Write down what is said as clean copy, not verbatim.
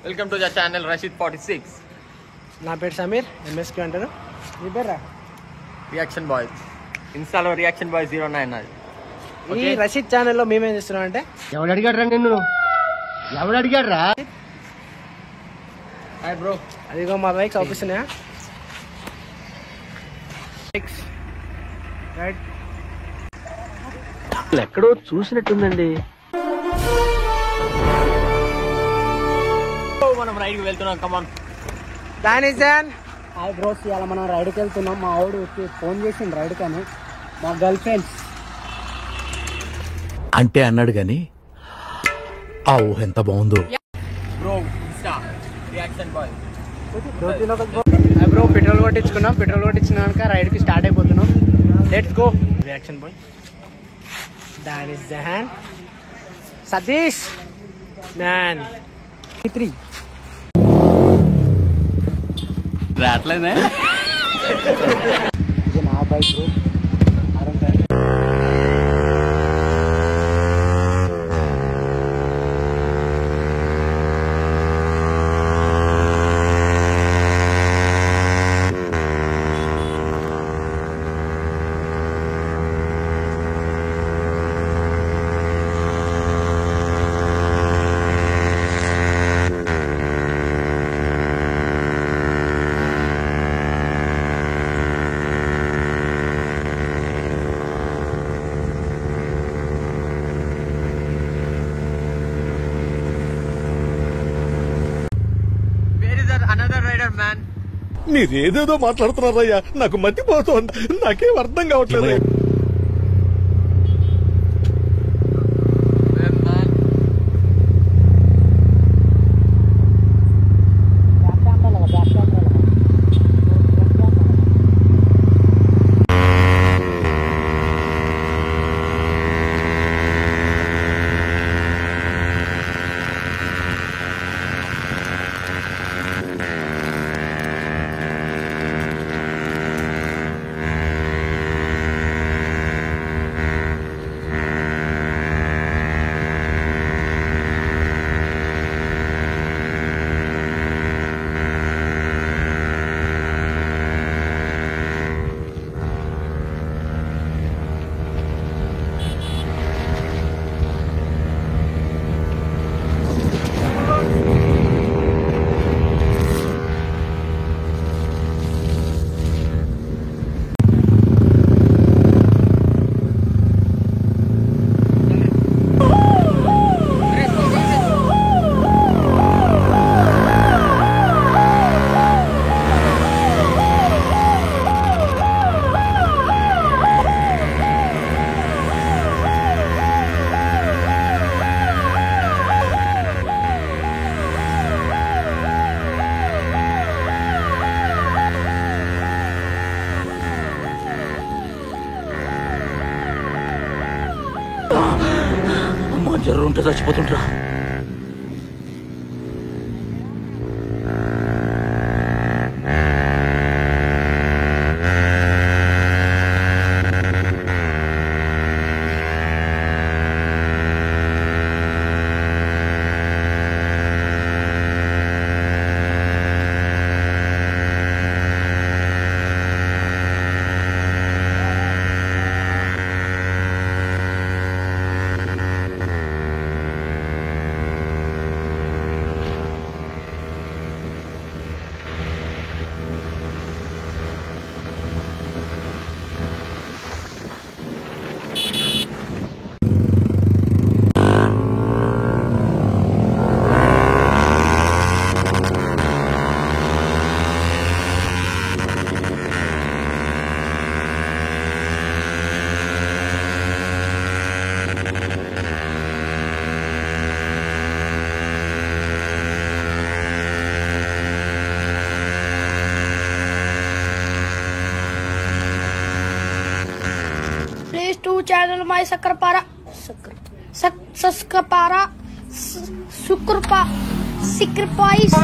Welcome to the channel Rasheed 46. నా పేరు Sameer, MSQ అంటారు. నీ పేరు రియాక్షన్ బాయ్స్, ఇన్స్టాలో రియాక్షన్ బాయ్స్ 09 అది. ఈ రషీద్ ఛానల్లో మేమేం చేస్తున్నాం అంటే, ఎవడు అడిగాడు రా నిన్ను? ఎవడు అడిగాడు రా? Hi bro. అదిగో మా బైక్స్ అవుపిస్తున్నాయా? రైట్, ఎక్కడో చూసినట్టుందండి. మనం రైడ్కి వెళ్తున్నాం, కమాన్. దానిజన్ హాయ్ బ్రోస్, ఇవాళ మనం రైడ్కి వెళ్తున్నాం. మా ఆవిడ ఫోన్ చేసిండు రైడ్ కానీ, మా గర్ల్ ఫ్రెండ్స్ అంటే అన్నాడు గాని ఆ ఊహ ఎంత బాగుందో. Bro insta reaction boy. Bro petrol కొట్టించుకున్నాం. పెట్రోల్ కొట్టించినాక రైడ్కి స్టార్ట్ అయిపోతున్నాం. Let's go. రియాక్షన్ బాయ్, దానిజన్, సతీష్ మ్యాన్ 3 రాట్లేదే. ఇది నా bike bro. Another rider man. మీరేదేదో మాట్లాడుతున్నారయ్యా, నాకు మతిపోతుంది, నాకేం అర్థం కావట్లేదు. అమ్మా, జ్వరం ఉంటే చచ్చిపోతుంటా. Please to channel my Sakrapara Sukrapa Sikrapais